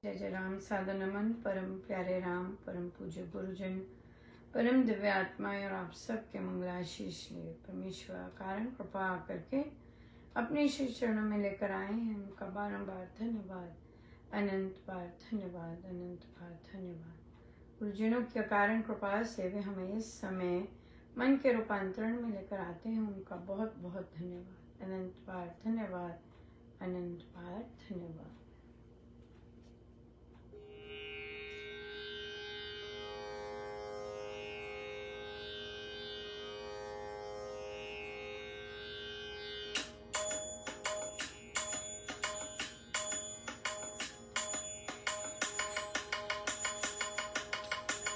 जय जय राम। सादर नमन परम प्यारे राम, परम पूज्य गुरुजन, परम दिव्य आत्माएं और आप सबके मंगलाशीष लिए परमेश्वर कारण कृपा करके अपने श्री चरणों में लेकर आए हैं। उनका बारंबार धन्यवाद, अनंत बार धन्यवाद, अनंत बार धन्यवाद। गुरुजनों के कारण कृपा से वे हमें इस समय मन के रूपांतरण में लेकर आते हैं। उनका बहुत बहुत धन्यवाद, अनंत बार धन्यवाद, अनंत बार धन्यवाद।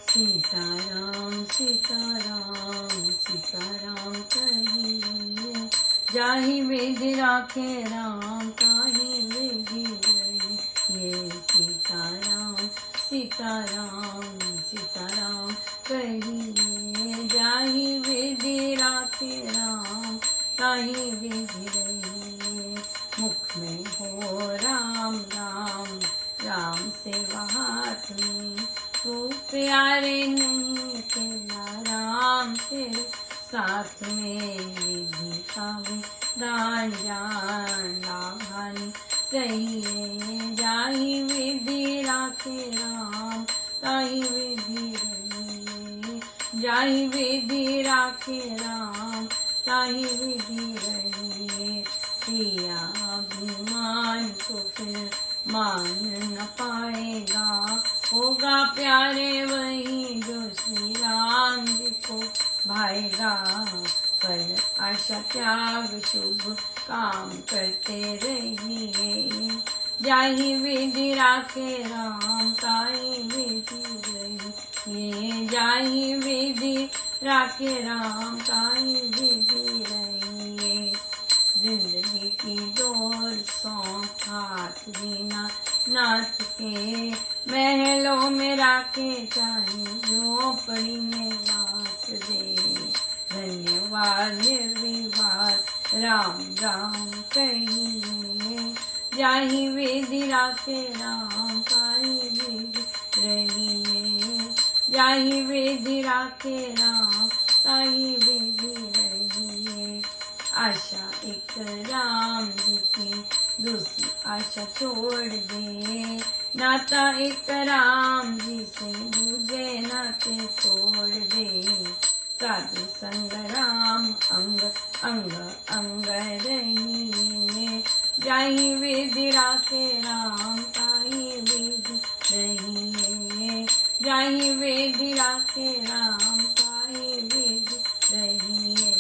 सीताराम सीताराम सीताराम कहिए, जाहि विधि राखे राम ताहि विधि रहिए। सीताराम सीताराम सीताराम कहिए, जाहि विधि राखे राम ताहि विधि रहिए। मुख में हो राम राम, राम सेवा हाथ में, तू प्यारे नहीं तेरा राम तेरे साथ में। विधि का विधान जान लाभानी सही है, जाहि विधि राखे राम ताहि विधि रहिए। जाहि विधि राखे राम ताहि विधि रहिए। किया अभिमान तो फिर मान न पाएगा, होगा प्यारे वही जो श्री राम जी को भाएगा। फल आशा त्याग शुभ काम करते रहिए, जाहि विधि राखे राम ताहि विधि रहिए। जाहि विधि राखे राम ताहि विधि रहिए। जिंदगी की डोर सौंप हाथ बिना नाथ के, महलों में राखे चाहे झोपड़ी में वास दे। धन्यवाद निर्विवाद राम राम कहिए, जाहि विधि राखे राम ताहि विधि रहिए। जाहि विधि राखे राम ताहि विधि रहिए। आशा एक राम जी की, दूसरी आशा छोड़ दे। नाता एक राम जी से, दूजे नाते तोड़ दे। साधु संग राम अंग अंग अंग रहिए, जाहि विधि राखे राम ताहि विधि रहिए। जाहि विधि राखे राम ताहि विधि रहिए।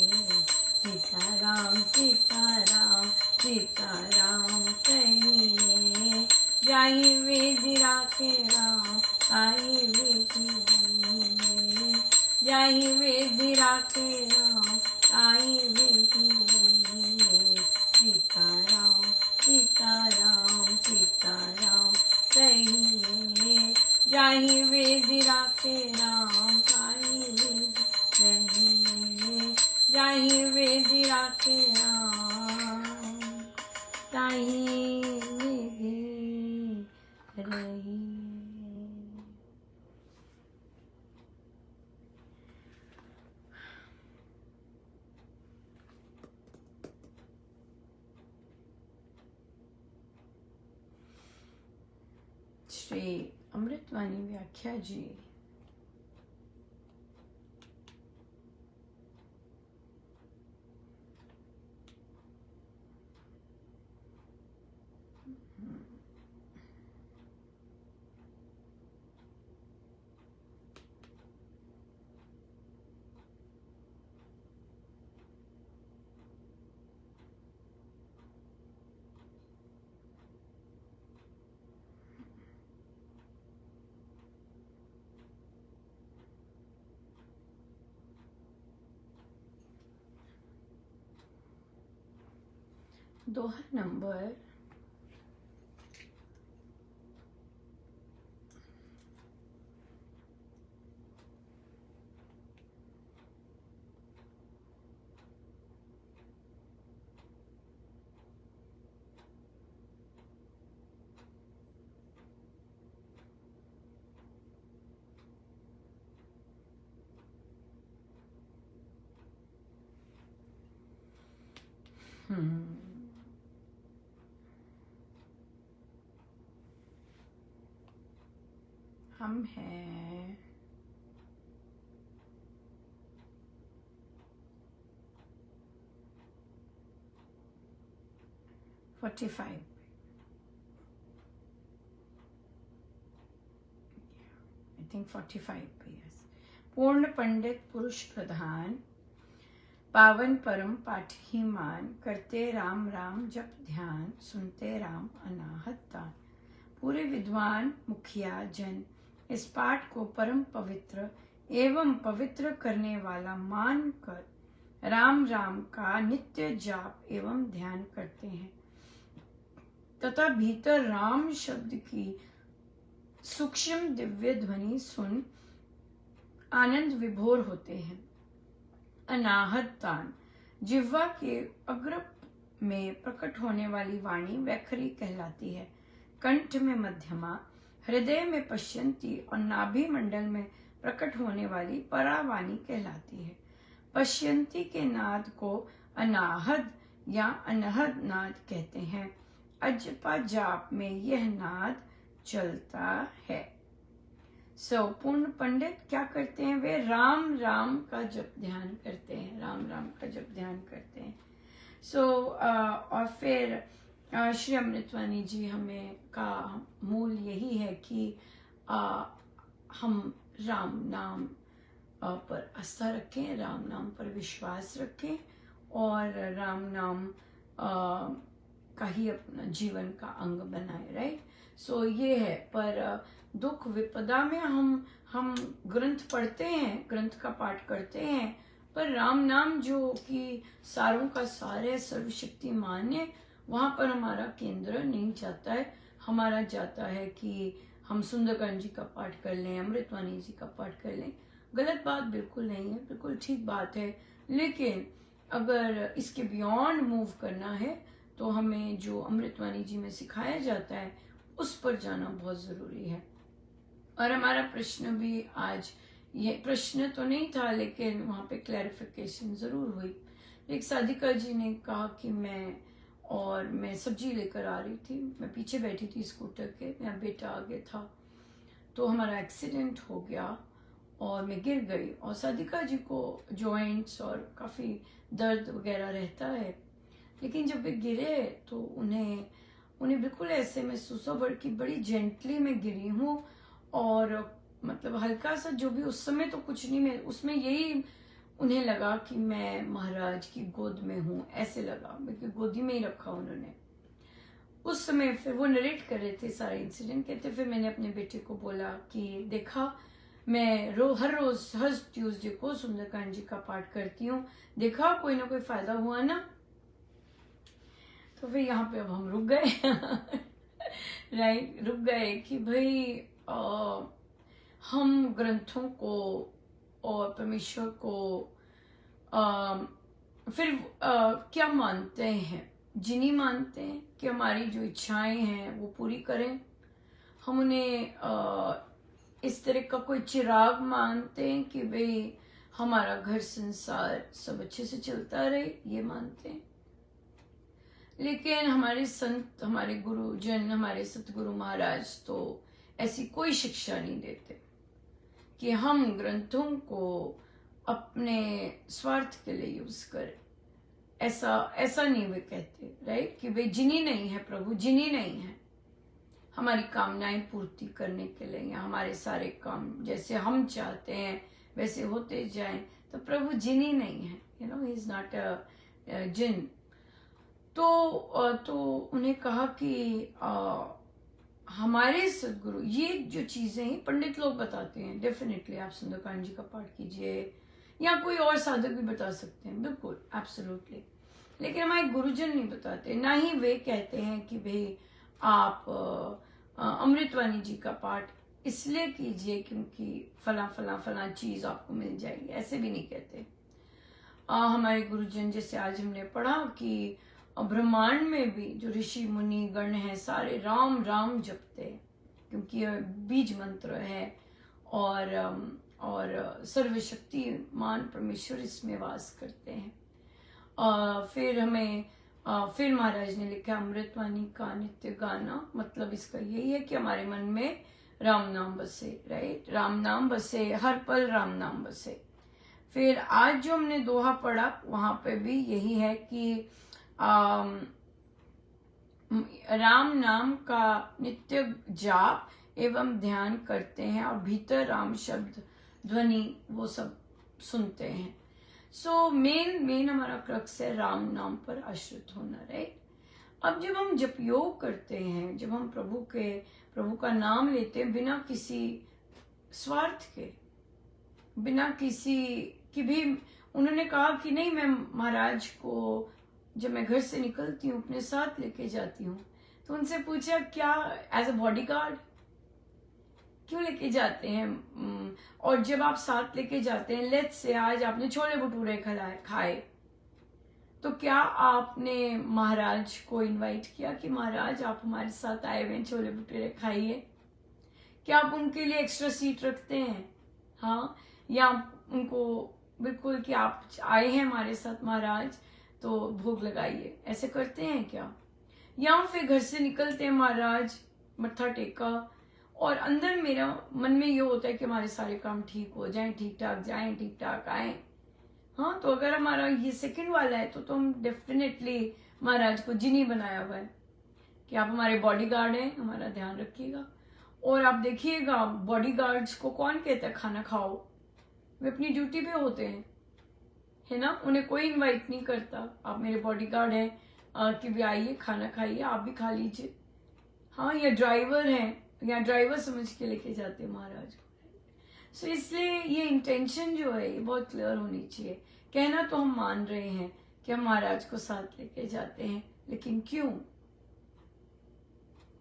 सीताराम सीताराम सीताराम कहिए, जाहि विधि राखे राम ताहि विधि रहिए। जाहि विधि राखे राम ताहि विधि रहिए। सीताराम सीताराम सीताराम कहिए, जाहि विधि राखे राम ताहि विधि रहिए। जाहि विधि राखे राम ताहि विधि रहिए। श्री अमृतवाणी व्याख्या जी। दोहा नंबर हम हैं 45, आई थिंक 45 पे। यस। पूर्ण पंडित पुरुष प्रधान, पावन परम पाठी मान, करते राम राम जप ध्यान, सुनते राम अनाहत तान। पूरे विद्वान मुखिया जन इस पाठ को परम पवित्र एवं पवित्र करने वाला मान कर राम राम का नित्य जाप एवं ध्यान करते हैं तथा भीतर राम शब्द की सूक्ष्म दिव्य ध्वनि सुन आनंद विभोर होते हैं। अनाहत तान, जिह्वा के अग्र में प्रकट होने वाली वाणी वैखरी कहलाती है। कंठ में मध्यमा, हृदय में पश्यंती और नाभि मंडल में प्रकट होने वाली परावाणी कहलाती है। पश्यंती के नाद को अनाहद या अनहद नाद कहते हैं। अजपा जाप में यह नाद चलता है। पूर्ण पंडित क्या करते हैं? वे राम राम का जप ध्यान करते हैं, राम राम का जप ध्यान करते हैं। और फिर श्री अमृतवाणी जी हमें का मूल यही है कि हम राम नाम पर आस्था रखें, राम नाम पर विश्वास रखें और राम नाम का ही अपना जीवन का अंग बनाए। राइट। ये है। पर दुख विपदा में हम ग्रंथ पढ़ते हैं, ग्रंथ का पाठ करते हैं, पर राम नाम जो कि सारों का सार है, सर्वशक्तिमान है, वहां पर हमारा केंद्र नहीं जाता है। हमारा जाता है कि हम सुंदरकांड जी का पाठ कर लें, अमृतवाणी जी का पाठ कर लें। गलत बात बिल्कुल नहीं है, बिल्कुल ठीक बात है। लेकिन अगर इसके बियॉन्ड मूव करना है तो हमें जो अमृतवाणी जी में सिखाया जाता है उस पर जाना बहुत जरूरी है। और हमारा प्रश्न भी आज, ये प्रश्न तो नहीं था लेकिन वहां पे क्लैरिफिकेशन जरूर हुई। एक साधिका जी ने कहा कि मैं सब्जी लेकर आ रही थी, मैं पीछे बैठी थी स्कूटर के, मेरा बेटा आगे था, तो हमारा एक्सीडेंट हो गया और मैं गिर गई। और साधिका जी को जॉइंट्स और काफी दर्द वगैरह रहता है, लेकिन जब वे गिरे तो उन्हें बिल्कुल ऐसे महसूस हुआ कि बड़ी जेंटली मैं गिरी हूँ और मतलब हल्का सा, जो भी उस समय तो कुछ नहीं, मैं उसमें यही उन्हें लगा कि मैं महाराज की गोद में हूँ, ऐसे लगा, क्योंकि गोदी में ही रखा उन्होंने उस समय। फिर वो नरेट कर रहे थे सारा इंसिडेंट, कहते फिर मैंने अपने बेटे को बोला कि देखा, मैं हर ट्यूसडे को सुंदरकांड जी का पाठ करती हूँ, देखा कोई ना कोई फायदा हुआ ना। तो फिर यहाँ पे अब हम रुक गए राइट, रुक गए कि भाई हम ग्रंथों को और परमेश्वर को फिर क्या मानते हैं? जिनी मानते हैं कि हमारी जो इच्छाएं हैं वो पूरी करें। हम उन्हें इस तरह का कोई चिराग मानते हैं कि भाई हमारा घर संसार सब अच्छे से चलता रहे, ये मानते हैं। लेकिन हमारे संत, हमारे गुरुजन, हमारे सतगुरु महाराज तो ऐसी कोई शिक्षा नहीं देते कि हम ग्रंथों को अपने स्वार्थ के लिए यूज करें। ऐसा नहीं वे कहते। राइट, कि भाई जिनी नहीं है, प्रभु जिनी नहीं है हमारी कामनाएं पूर्ति करने के लिए, या हमारे सारे काम जैसे हम चाहते हैं वैसे होते जाएं, तो प्रभु जिनी नहीं है। ही इज नॉट अ जिन। तो उन्हें कहा कि हमारे सदगुरु, ये जो चीजें हैं पंडित लोग बताते हैं, डेफिनेटली आप सुंदरकांड जी का पाठ कीजिए या कोई और साधक भी बता सकते हैं, बिल्कुल एब्सोल्युटली। लेकिन हमारे गुरुजन नहीं बताते, ना ही वे कहते हैं कि भाई आप अमृतवाणी जी का पाठ इसलिए कीजिए क्योंकि फला फला फला चीज आपको मिल जाएगी, ऐसे भी नहीं कहते। हमारे गुरुजन, जैसे आज हमने पढ़ा कि ब्रह्मांड में भी जो ऋषि मुनि गण हैं सारे राम राम जपते हैं, क्योंकि यह बीज मंत्र है और सर्वशक्तिमान परमेश्वर इसमें वास करते हैं। फिर हमें फिर महाराज ने लिखा अमृतवाणी का नित्य गाना, मतलब इसका यही है कि हमारे मन में राम नाम बसे, राइट, राम नाम बसे, हर पल राम नाम बसे। फिर आज जो हमने दोहा पढ़ा वहां पे भी यही है कि राम नाम का नित्य जाप एवं ध्यान करते हैं और भीतर राम शब्द ध्वनि वो सब सुनते हैं। सो मेन हमारा क्रक्स है राम नाम पर आश्रित होना, राइट। अब जब हम जप योग करते हैं, जब हम प्रभु का नाम लेते हैं बिना किसी स्वार्थ के, बिना किसी की भी, उन्होंने कहा कि नहीं, मैं महाराज को जब मैं घर से निकलती हूँ अपने साथ लेके जाती हूँ। तो उनसे पूछा क्या एज अ बॉडीगार्ड क्यों लेके जाते हैं? और जब आप साथ लेके जाते हैं, लेट्स से आज आपने छोले भटूरे खाए, तो क्या आपने महाराज को इनवाइट किया कि महाराज आप हमारे साथ आए हुए हैं, छोले भटूरे खाइए? क्या आप उनके लिए एक्स्ट्रा सीट रखते हैं? हाँ, या उनको बिल्कुल कि आप आए हैं हमारे साथ महाराज तो भोग लगाइए, ऐसे करते हैं क्या? या फिर घर से निकलते हैं महाराज, मत्था टेका, और अंदर मेरा मन में ये होता है कि हमारे सारे काम ठीक हो जाएं, ठीक ठाक जाएं, ठीक ठाक आए। हाँ, तो अगर हमारा ये सेकंड वाला है तो हम डेफिनेटली महाराज को जिनी बनाया हुआ है कि आप हमारे बॉडीगार्ड हैं, हमारा ध्यान रखिएगा। और आप देखिएगा बॉडीगार्ड्स को कौन कहता है खाना खाओ? वे अपनी ड्यूटी पे होते हैं, है ना, उन्हें कोई इनवाइट नहीं करता, आप मेरे बॉडीगार्ड हैं कि भी आइए खाना खाइए, आप भी खा लीजिए। हाँ, या ड्राइवर हैं, या ड्राइवर समझ के लेके जाते हैं महाराज को। सो इसलिए ये इंटेंशन जो है ये बहुत क्लियर होनी चाहिए। कहना तो हम मान रहे हैं कि हम महाराज को साथ लेके जाते हैं, लेकिन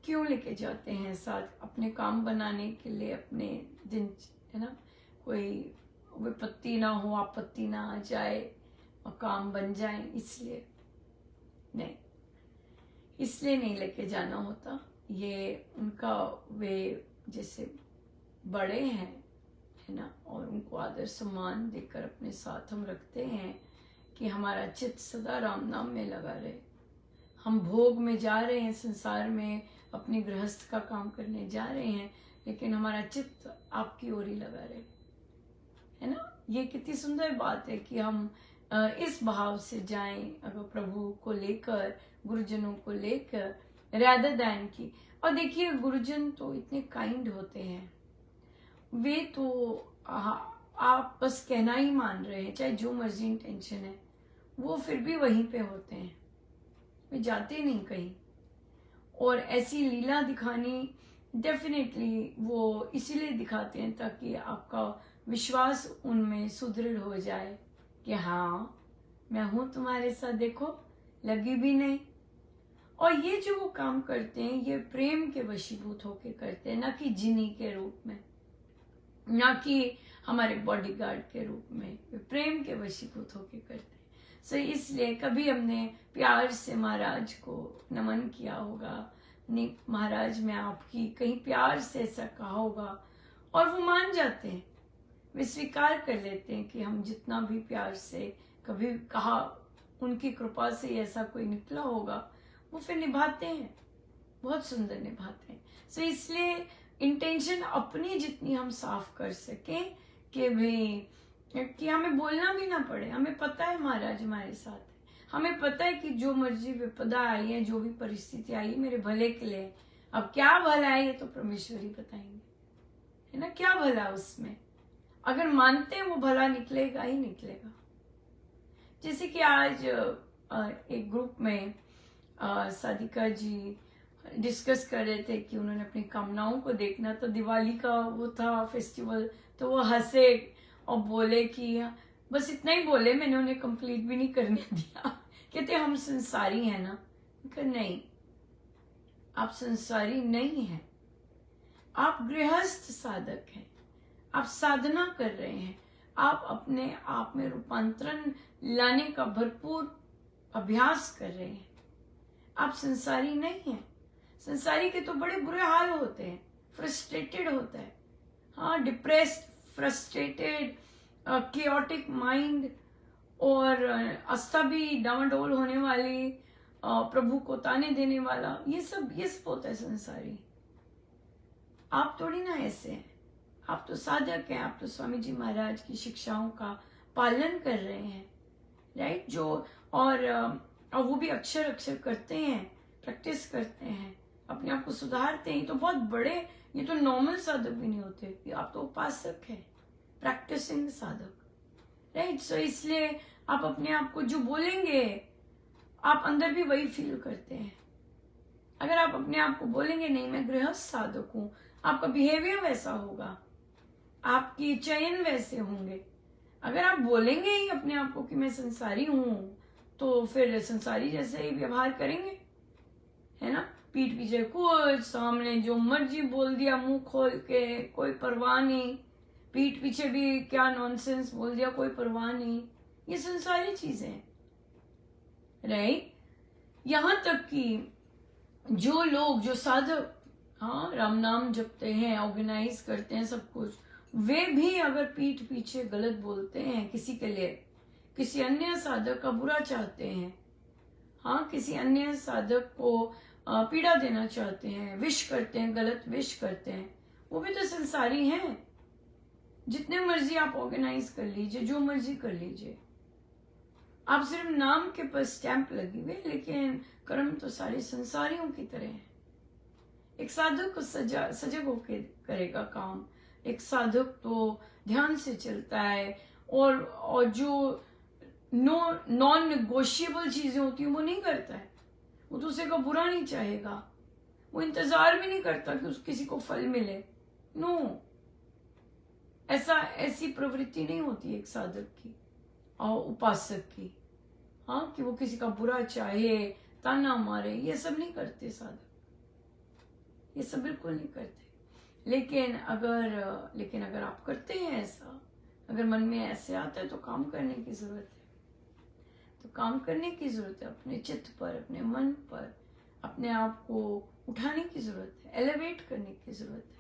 क्यों लेके जाते हैं साथ? अपने काम बनाने के लिए, अपने दिन, है ना, कोई विपत्ति ना हो, आपत्ति ना आ जाए और काम बन जाए, इसलिए नहीं लेके जाना होता। ये उनका, वे जैसे बड़े हैं, है ना, और उनको आदर सम्मान देकर अपने साथ हम रखते हैं कि हमारा चित्त सदा राम नाम में लगा रहे। हम भोग में जा रहे हैं, संसार में अपनी गृहस्थ का काम करने जा रहे हैं, लेकिन हमारा चित्त आपकी ओर ही लगा रहे, है ना। ये कितनी सुंदर बात है कि हम इस भाव से जाएं, अगर प्रभु को लेकर, गुरुजनों को लेकर, रादर दैन की। और देखिए गुरुजन तो इतने काइंड होते हैं, वे तो आप बस कहना ही मान रहे हैं, चाहे जो मर्जी इंटेंशन है, वो फिर भी वहीं पे होते हैं, वे जाते नहीं कहीं। और ऐसी लीला दिखानी डेफिनेटली वो इसीलिए दिखाते हैं ताकि आपका विश्वास उनमें सुदृढ़ हो जाए कि हाँ मैं हूं तुम्हारे साथ, देखो लगी भी नहीं। और ये जो वो काम करते हैं ये प्रेम के वशीभूत होके करते हैं, ना कि जिनी के रूप में, ना कि हमारे बॉडीगार्ड के रूप में, वे प्रेम के वशीभूत होके करते हैं। सो इसलिए कभी हमने प्यार से महाराज को नमन किया होगा, नहीं महाराज मैं आपकी, कहीं प्यार से ऐसा कहा होगा, और वो मान जाते हैं, वे स्वीकार कर लेते हैं कि हम जितना भी प्यार से कभी कहा, उनकी कृपा से ऐसा कोई निकला होगा, वो फिर निभाते हैं, बहुत सुंदर निभाते हैं। सो इसलिए इंटेंशन अपनी जितनी हम साफ कर सकें कि भाई कि हमें बोलना भी ना पड़े, हमें पता है महाराज हमारे साथ है, हमें पता है कि जो मर्जी विपदा आई है, जो भी परिस्थिति आई है मेरे भले के लिए। अब क्या भला है ये तो परमेश्वर ही बताएंगे, है ना, क्या भला उसमें। अगर मानते हैं वो भला निकलेगा ही निकलेगा। जैसे कि आज एक ग्रुप में साधिका जी डिस्कस कर रहे थे कि उन्होंने अपनी कामनाओं को देखना, तो दिवाली का वो था फेस्टिवल, तो वो हंसे और बोले कि बस इतना ही बोले, मैंने उन्हें कंप्लीट भी नहीं करने दिया। कहते हम संसारी हैं ना, नहीं आप संसारी नहीं हैं, आप गृहस्थ साधक हैं, आप साधना कर रहे हैं, आप अपने आप में रूपांतरण लाने का भरपूर अभ्यास कर रहे हैं, आप संसारी नहीं हैं। संसारी के तो बड़े बुरे हाल होते हैं, फ्रस्ट्रेटेड होता है, हाँ, डिप्रेस्ड, फ्रस्ट्रेटेड, केओटिक माइंड, और अवस्था भी डामाडोल होने वाली, प्रभु को ताने देने वाला, ये सब होता है संसारी। आप थोड़ी ना ऐसे हैं, आप तो साधक हैं, आप तो स्वामी जी महाराज की शिक्षाओं का पालन कर रहे हैं, राइट। और वो भी अक्षर अक्षर करते हैं, प्रैक्टिस करते हैं, अपने आप को सुधारते हैं। ये तो बहुत बड़े, ये तो नॉर्मल साधक भी नहीं होते, आप तो उपासक है, प्रैक्टिसिंग साधक, राइट। सो इसलिए आप अपने आप को जो बोलेंगे, आप अंदर भी वही फील करते हैं। अगर आप अपने आप को बोलेंगे नहीं मैं गृहस्थ साधक हूं, आपका बिहेवियर वैसा होगा, आपकी चयन वैसे होंगे। अगर आप बोलेंगे ही अपने आप को कि मैं संसारी हूं, तो फिर संसारी जैसे ही व्यवहार करेंगे, है ना। पीठ पीछे कुछ, सामने जो मर्जी बोल दिया मुंह खोल के, कोई परवाह नहीं। पीठ पीछे भी क्या नॉनसेंस बोल दिया, कोई परवाह नहीं। ये संसारी चीजें हैं, राइट। यहां तक कि जो लोग, जो साधक, हाँ, राम नाम जपते हैं, ऑर्गेनाइज करते हैं सब कुछ, वे भी अगर पीठ पीछे गलत बोलते हैं किसी के लिए, किसी अन्य साधक का बुरा चाहते हैं, हाँ, किसी अन्य साधक को पीड़ा देना चाहते हैं, विश करते हैं, गलत विश करते हैं, वो भी तो संसारी हैं। जितने मर्जी आप ऑर्गेनाइज कर लीजिए, जो मर्जी कर लीजिए, आप सिर्फ नाम के पर स्टैंप लगी हुए, लेकिन कर्म तो सारे संसारियों की तरह है। एक साधक को सजग होके करेगा काम, एक साधक तो ध्यान से चलता है, और जो नॉन नेगोशिएबल चीजें होती हैं वो नहीं करता है। वो दूसरे का बुरा नहीं चाहेगा, वो इंतजार भी नहीं करता कि किसी को फल मिले। नो, ऐसी प्रवृत्ति नहीं होती एक साधक की और उपासक की, हाँ, कि वो किसी का बुरा चाहे, ताना मारे, ये सब नहीं करते साधक, ये सब बिल्कुल नहीं करते। लेकिन अगर आप करते हैं ऐसा, अगर मन में ऐसे आता है, तो काम करने की जरूरत है। तो काम करने की जरूरत है, अपने चित्त पर, अपने मन पर, अपने आप को उठाने की जरूरत है, एलिवेट करने की जरूरत है।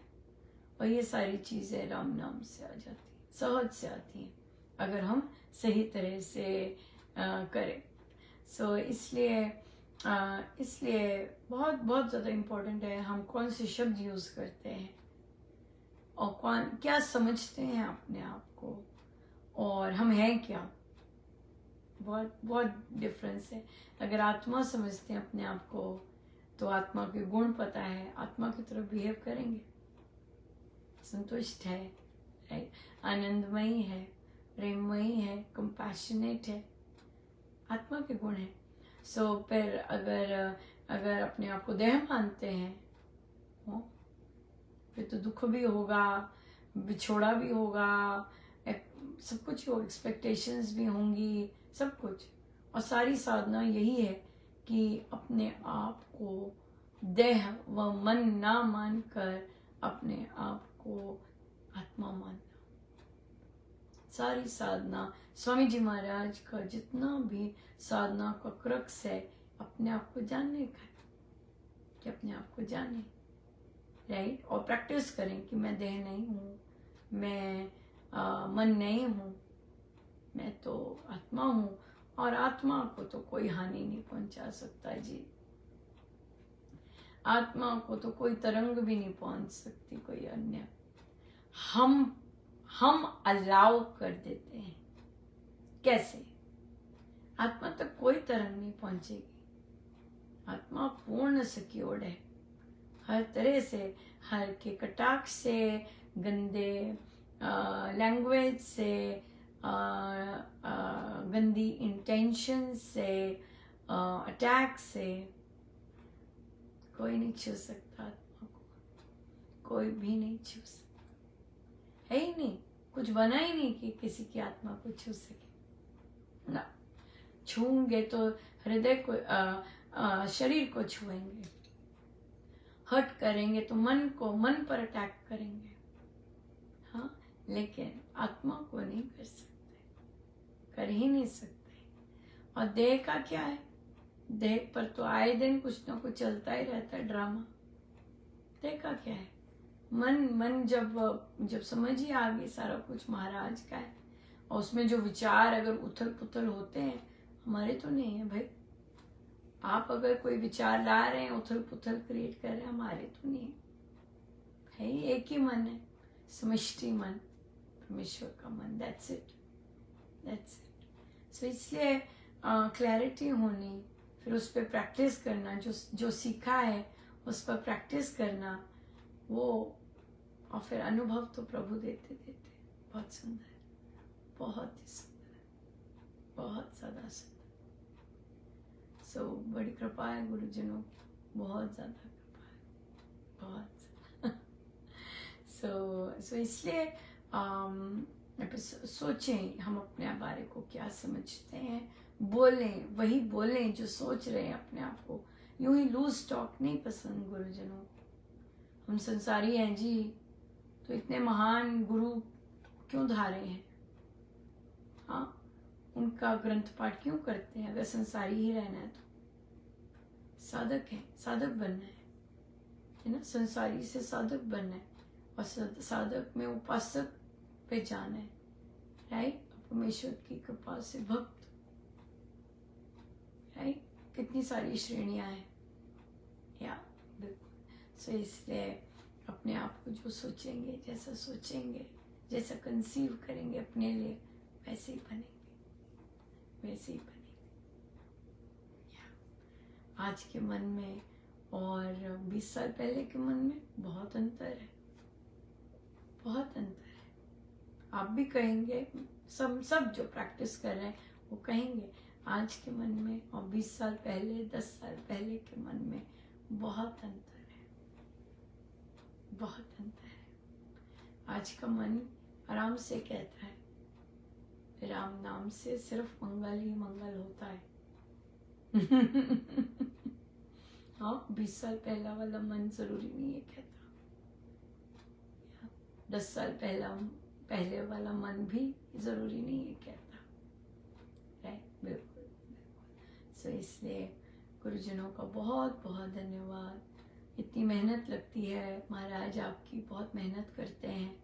और ये सारी चीजें राम नाम से आ जाती हैं, सहज से आती हैं, अगर हम सही तरह से करें। सो इसलिए बहुत बहुत ज़्यादा इम्पोर्टेंट है हम कौन से शब्द यूज़ करते हैं, और क्या समझते हैं अपने आप को, और हम हैं क्या। बहुत बहुत डिफरेंस है। अगर आत्मा समझते हैं अपने आप को, तो आत्मा के गुण पता है, आत्मा की तरफ बिहेव करेंगे, संतुष्ट है, राइट, आनंदमयी है, प्रेममयी है, कंपैशनेट है, आत्मा के गुण है। सो फिर अगर अपने आप को देह मानते हैं, फिर तो दुख भी होगा, बिछोड़ा भी होगा, सब कुछ होगा, एक्सपेक्टेशंस भी होंगी, सब कुछ। और सारी साधना यही है कि अपने आप को देह व मन ना मानकर अपने आप को आत्मा मानना। सारी साधना, स्वामी जी महाराज का जितना भी साधना का क्रक्स है, अपने आप को जानने का, कि अपने आप को जाने, राइट। और प्रैक्टिस करें कि मैं देह नहीं हूँ, मैं मन नहीं हूँ, मैं तो आत्मा हूँ, और आत्मा को तो कोई हानि नहीं पहुंचा सकता जी। आत्मा को तो कोई तरंग भी नहीं पहुंच सकती, कोई अन्य। हम अलाउ कर देते हैं। कैसे? आत्मा तक कोई तरंग नहीं पहुंचेगी। आत्मा पूर्ण सिक्योर्ड है हर तरह से, हर के कटाक्ष से, गंदे लैंग्वेज से, गंदी इंटेंशन से, अटैक से। कोई नहीं छू सकता आत्मा को, कोई भी नहीं छू सकता, है ही नहीं, कुछ बना ही नहीं कि किसी की आत्मा को छू सके ना। छूंगे तो हृदय को, शरीर को छुएंगे, हर्ट करेंगे तो मन पर अटैक करेंगे, हाँ, लेकिन आत्मा को नहीं कर सकते, कर ही नहीं सकते। और देह का क्या है? देह पर तो आए दिन कुछ ना कुछ चलता ही रहता है ड्रामा। देह का क्या है? मन जब समझ ही आ गई सारा कुछ महाराज का है, और उसमें जो विचार अगर उथल पुथल होते हैं, हमारे तो नहीं है भाई, आप अगर कोई विचार ला रहे हैं, उथल पुथल क्रिएट कर रहे हैं, हमारे तो नहीं है ही, एक ही मन है, समष्टि मन, परमेश्वर का मन। That's it, that's it. So इसलिए क्लैरिटी होनी, फिर उस पर प्रैक्टिस करना, जो सीखा है उस पर प्रैक्टिस करना, वो, और फिर अनुभव तो प्रभु देते देते। बहुत सुंदर, बहुत ही सुंदर, बहुत ज़्यादा सुंदर। सो बड़ी कृपा है गुरुजनों की, बहुत ज़्यादा कृपा है, बहुत। सो इसलिए सोचें हम अपने बारे को क्या समझते हैं, बोलें, वही बोलें जो सोच रहे हैं अपने आप को। यूं ही लूज टॉक नहीं पसंद गुरुजनों को। हम संसारी हैं जी, तो इतने महान गुरु क्यों धारे हैं? हाँ, उनका ग्रंथ पाठ क्यों करते हैं? अगर संसारी ही रहना है तो साधक है, साधक बनना है ना, संसारी से साधक बनना है, और साधक में उपासक पे जाना है, राइट? परमेश्वर की कृपा से भक्त, राइट? कितनी सारी श्रेणियां हैं, या बिल्कुल। सो इसलिए अपने आप को जो सोचेंगे, जैसा सोचेंगे, जैसा कंसीव करेंगे अपने लिए, वैसे ही बनेंगे, वैसे ही बनेंगे। आज के मन में और 20 साल पहले के मन में बहुत अंतर है, बहुत अंतर है। आप भी कहेंगे, सब जो प्रैक्टिस कर रहे हैं वो कहेंगे, आज के मन में और 20 साल पहले, 10 साल पहले के मन में बहुत अंतर है, बहुत अंतर है। आज का मन आराम से कहता है, राम नाम से सिर्फ मंगल ही मंगल होता है। हाँ, 20 साल पहला वाला मन जरूरी नहीं है कहता, 10 साल पहले वाला मन भी जरूरी नहीं है कहता, राइट? बिल्कुल, बिल्कुल। सो इसलिए गुरुजनों का बहुत बहुत धन्यवाद। इतनी मेहनत लगती है, महाराज आपकी बहुत मेहनत करते हैं।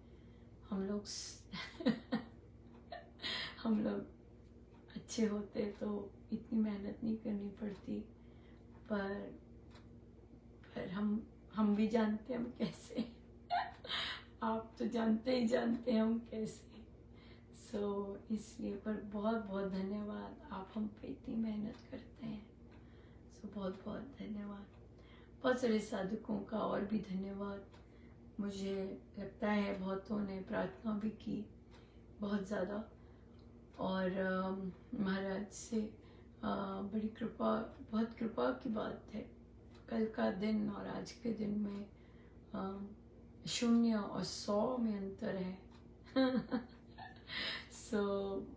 हम लोग हम लोग अच्छे होते तो इतनी मेहनत नहीं करनी पड़ती, पर हम भी जानते हैं हम कैसे। आप तो जानते ही जानते हैं हम कैसे। सो इसलिए पर बहुत बहुत धन्यवाद, आप हम पे इतनी मेहनत करते हैं। सो बहुत बहुत धन्यवाद। बहुत सारे साधकों का और भी धन्यवाद। मुझे लगता है बहुतों ने प्रार्थना भी की, बहुत ज़्यादा, और महाराज से बड़ी कृपा, बहुत कृपा की बात है। कल का दिन और आज के दिन में 0 और 100 में अंतर है। सो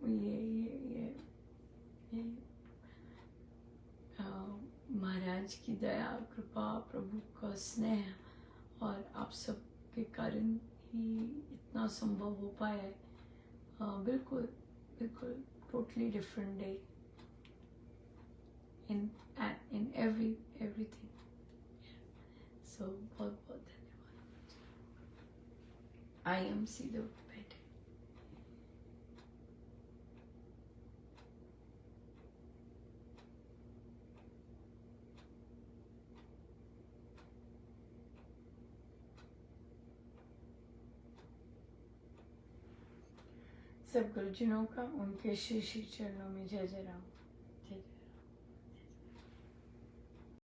ये महाराज की दया, कृपा, प्रभु का स्नेह और आप सब के कारण ही इतना संभव हो पाया है। बिल्कुल बिल्कुल totally different day in everything. So बहुत बहुत धन्यवाद। I am सीधे बैठे। सब गुरुजनों का उनके श्री श्री चरणों में जय जय राम।